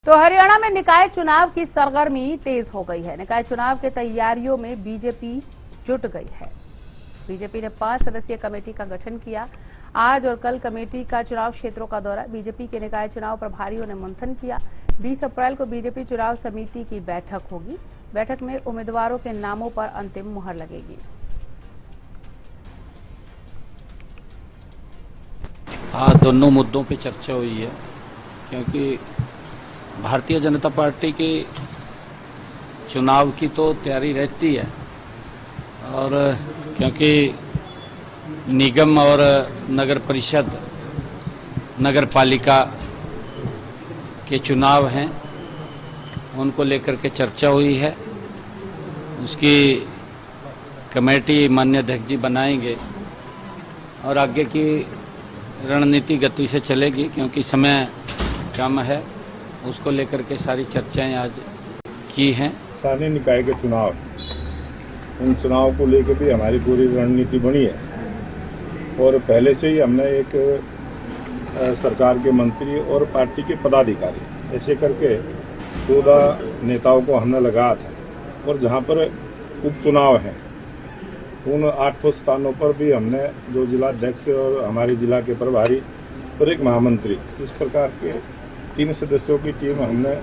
तो हरियाणा में निकाय चुनाव की सरगर्मी तेज हो गई है। निकाय चुनाव की तैयारियों में बीजेपी जुट गई है। बीजेपी ने 5 सदस्यीय कमेटी का गठन किया। आज और कल कमेटी का चुनाव क्षेत्रों का दौरा। बीजेपी के निकाय चुनाव प्रभारियों ने मंथन किया। 20 अप्रैल को बीजेपी चुनाव समिति की बैठक होगी। बैठक में उम्मीदवारों के नामों पर अंतिम मुहर लगेगी। हाँ, दोनों मुद्दों पे चर्चा हुई है, क्योंकि भारतीय जनता पार्टी की चुनाव की तो तैयारी रहती है, और क्योंकि निगम और नगर परिषद, नगर पालिका के चुनाव हैं, उनको लेकर के चर्चा हुई है। उसकी कमेटी माननीय अध्यक्ष जी बनाएंगे और आगे की रणनीति गति से चलेगी, क्योंकि समय कम है। उसको लेकर के सारी चर्चाएं आज की हैं। स्थानीय निकाय के चुनाव, उन चुनाव को लेकर भी हमारी पूरी रणनीति बनी है, और पहले से ही हमने एक सरकार के मंत्री और पार्टी के पदाधिकारी ऐसे करके 14 नेताओं को हमने लगाया था। और जहां पर उपचुनाव हैं, उन 8 स्थानों पर भी हमने जो जिलाध्यक्ष और हमारे जिला के प्रभारी और एक महामंत्री, इस प्रकार के 3 सदस्यों की टीम हमने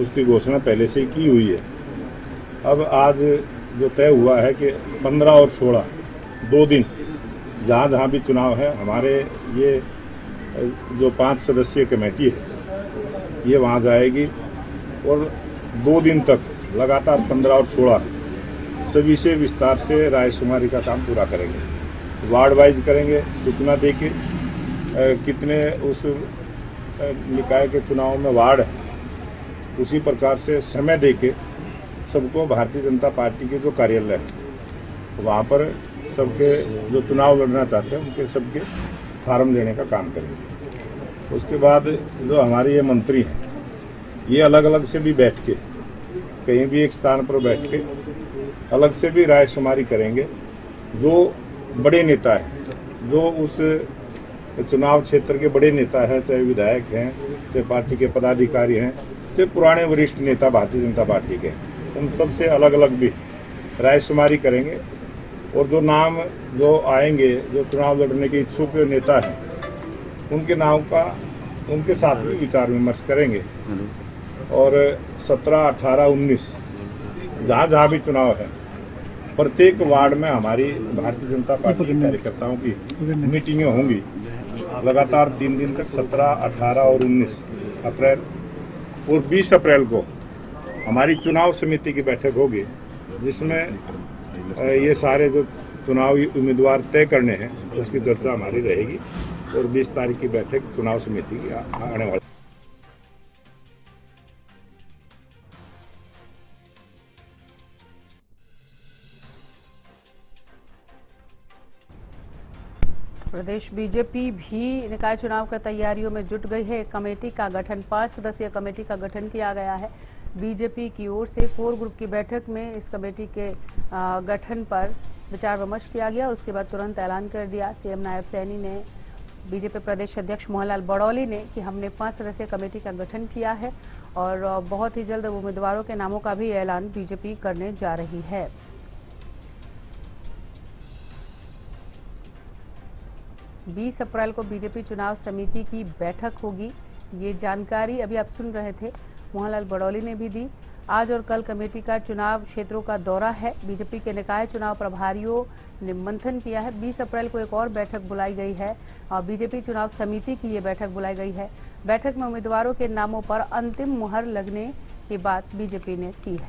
उसकी घोषणा पहले से ही की हुई है। अब आज जो तय हुआ है कि 15 और 16 2 दिन जहाँ भी चुनाव है, हमारे ये जो 5 सदस्यीय कमेटी है ये वहाँ जाएगी, और 2 दिन तक लगातार 15 और 16 सभी से विस्तार से रायशुमारी का काम पूरा करेंगे। वार्ड वाइज करेंगे, सूचना देके कितने उस निकाय के चुनाव में वार्ड है, उसी प्रकार से समय देके सबको भारतीय जनता पार्टी के जो कार्यालय है वहाँ पर सबके जो चुनाव लड़ना चाहते हैं उनके सबके फार्म देने का काम करेंगे। उसके बाद जो हमारे ये मंत्री हैं, ये अलग अलग से भी बैठ के, कहीं भी एक स्थान पर बैठ के अलग से भी रायशुमारी करेंगे। जो बड़े नेता हैं, जो उस चुनाव क्षेत्र के बड़े नेता हैं, चाहे विधायक हैं, चाहे पार्टी के पदाधिकारी हैं, चाहे पुराने वरिष्ठ नेता भारतीय जनता पार्टी के, उन सब से अलग अलग भी रायशुमारी करेंगे। और जो नाम जो आएंगे, जो चुनाव लड़ने के इच्छुक नेता हैं, उनके नाम का उनके साथ भी विचार विमर्श करेंगे। और 17, 18, 19 जहाँ भी चुनाव है, प्रत्येक वार्ड में हमारी भारतीय जनता पार्टी के कार्यकर्ताओं की मीटिंगें होंगी लगातार 3 दिन तक। 17, 18 और 19 अप्रैल और 20 अप्रैल को हमारी चुनाव समिति की बैठक होगी, जिसमें ये सारे जो चुनावी उम्मीदवार तय करने हैं उसकी चर्चा हमारी रहेगी। और 20 तारीख की बैठक चुनाव समिति की आने वाली। प्रदेश बीजेपी भी निकाय चुनाव की तैयारियों में जुट गई है। कमेटी का गठन 5 सदस्यीय कमेटी का गठन किया गया है। बीजेपी की ओर से कोर ग्रुप की बैठक में इस कमेटी के गठन पर विचार विमर्श किया गया। उसके बाद तुरंत ऐलान कर दिया सीएम नायब सैनी ने, बीजेपी प्रदेश अध्यक्ष मोहनलाल बड़ौली ने, कि हमने 5 सदस्यीय कमेटी का गठन किया है और बहुत ही जल्द उम्मीदवारों के नामों का भी ऐलान बीजेपी करने जा रही है। बीस अप्रैल को बीजेपी चुनाव समिति की बैठक होगी। ये जानकारी अभी आप सुन रहे थे, मोहनलाल बड़ौली ने भी दी। आज और कल कमेटी का चुनाव क्षेत्रों का दौरा है। बीजेपी के निकाय चुनाव प्रभारियों ने मंथन किया है। 20 अप्रैल को एक और बैठक बुलाई गई है और बीजेपी चुनाव समिति की ये बैठक बुलाई गई है। बैठक में उम्मीदवारों के नामों पर अंतिम मुहर लगने की बात बीजेपी ने की है।